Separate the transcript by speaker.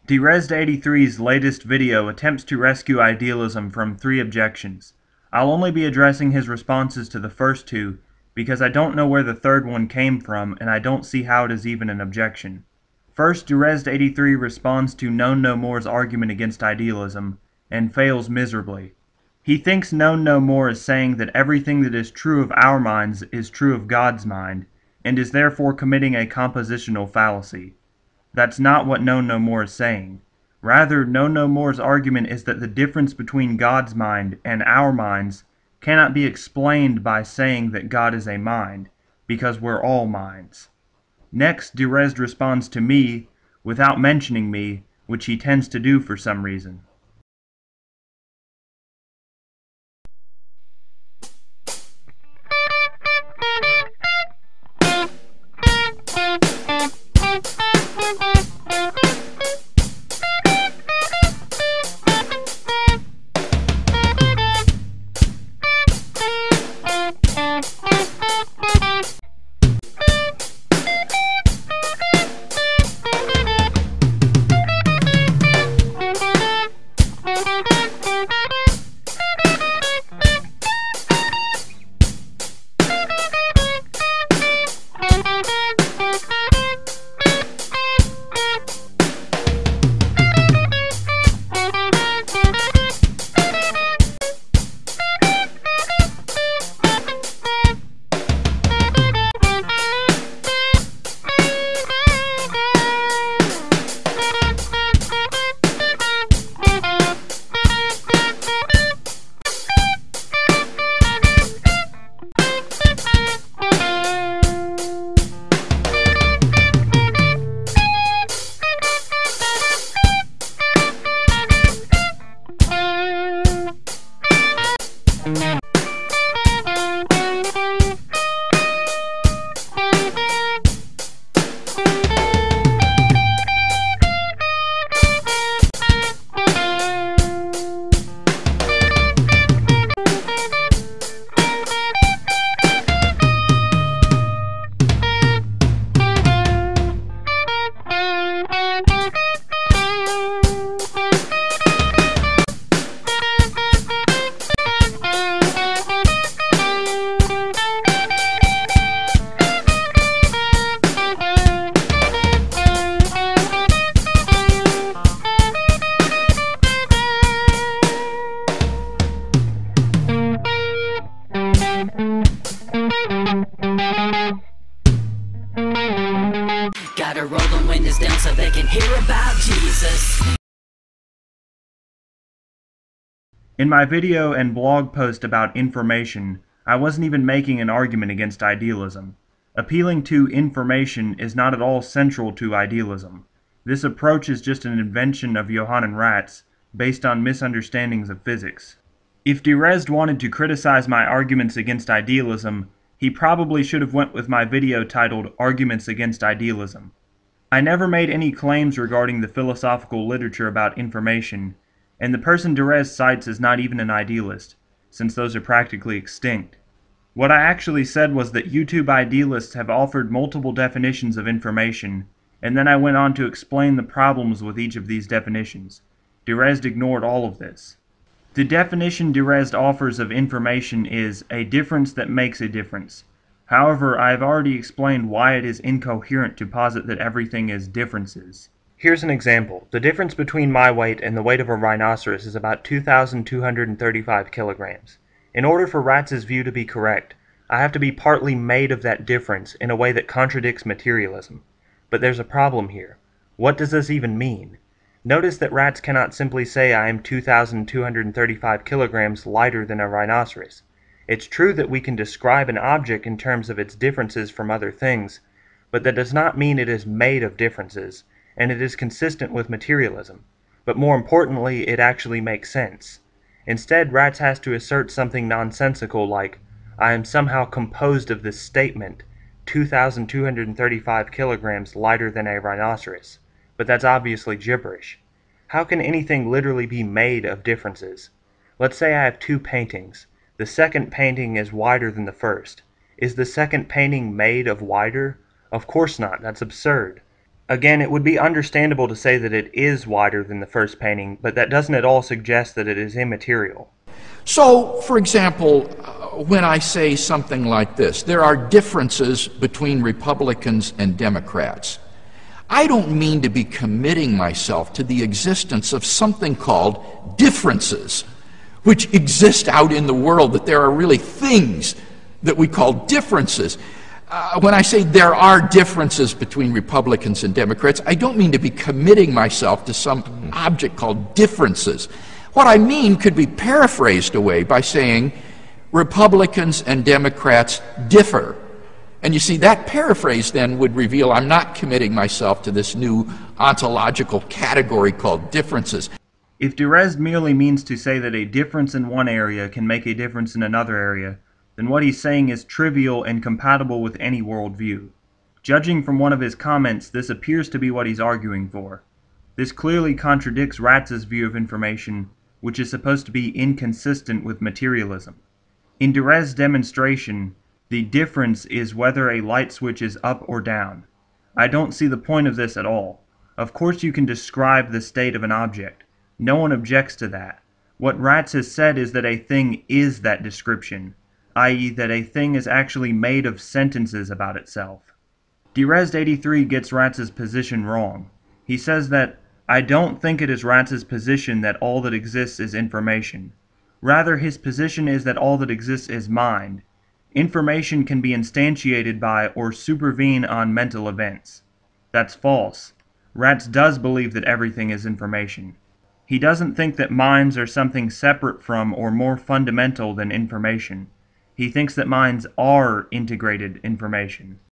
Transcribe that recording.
Speaker 1: Derezzed83's latest video attempts to rescue idealism from 3 objections. I'll only be addressing his responses to the first 2 because I don't know where the third one came from and I don't see how it is even an objection. First, Derezzed83 responds to Known No More's argument against idealism and fails miserably. He thinks Known No More is saying that everything that is true of our minds is true of God's mind, and is therefore committing a compositional fallacy. That's not what Known No More is saying. Rather, Known No More's argument is that the difference between God's mind and our minds cannot be explained by saying that God is a mind, because we're all minds. Next, Derezzed responds to me without mentioning me, which he tends to do for some reason.
Speaker 2: Gotta roll the windows down so they can hear about Jesus.
Speaker 1: In my video and blog post about information, I wasn't even making an argument against idealism. Appealing to information is not at all central to idealism. This approach is just an invention of Johann Ratz, based on misunderstandings of physics. If Derezzed wanted to criticize my arguments against idealism, he probably should have went with my video titled Arguments Against Idealism. I never made any claims regarding the philosophical literature about information, and the person Derezzed cites is not even an idealist, since those are practically extinct. What I actually said was that YouTube idealists have offered multiple definitions of information, and then I went on to explain the problems with each of these definitions. Derezzed ignored all of this. The definition Derezzed offers of information is a difference that makes a difference. However, I have already explained why it is incoherent to posit that everything is differences. Here's an example. The difference between my weight and the weight of a rhinoceros is about 2,235 kilograms. In order for Ratz's view to be correct, I have to be partly made of that difference in a way that contradicts materialism. But there's a problem here. What does this even mean? Notice that Ratz cannot simply say I am 2,235 kilograms lighter than a rhinoceros. It's true that we can describe an object in terms of its differences from other things, but that does not mean it is made of differences, and it is consistent with materialism. But more importantly, it actually makes sense. Instead, Ratz has to assert something nonsensical like, I am somehow composed of this statement, 2,235 kilograms lighter than a rhinoceros. But that's obviously gibberish. How can anything literally be made of differences? Let's say I have 2 paintings. The second painting is wider than the first. Is the second painting made of wider? Of course not, that's absurd. Again, it would be understandable to say that it is wider than the first painting, but that doesn't at all suggest that it is immaterial.
Speaker 3: So, for example, when I say something like this, there are differences between Republicans and Democrats. I don't mean to be committing myself to the existence of something called differences, which exist out in the world, that there are really things that we call differences. When I say there are differences between Republicans and Democrats, I don't mean to be committing myself to some object called differences. What I mean could be paraphrased away by saying Republicans and Democrats differ. And you see, that paraphrase then would reveal I'm not committing myself to this new ontological category called differences.
Speaker 1: If Derezzed merely means to say that a difference in one area can make a difference in another area, then what he's saying is trivial and compatible with any worldview. Judging from one of his comments, this appears to be what he's arguing for. This clearly contradicts Ratz's view of information, which is supposed to be inconsistent with materialism. In Derezzed's demonstration, the difference is whether a light switch is up or down. I don't see the point of this at all. Of course you can describe the state of an object. No one objects to that. What Ratz has said is that a thing is that description, i.e. that a thing is actually made of sentences about itself. Derezzed83 gets Ratz's position wrong. He says that, I don't think it is Ratz's position that all that exists is information. Rather, his position is that all that exists is mind. Information can be instantiated by or supervene on mental events. That's false. Ratz does believe that everything is information. He doesn't think that minds are something separate from or more fundamental than information. He thinks that minds are integrated information.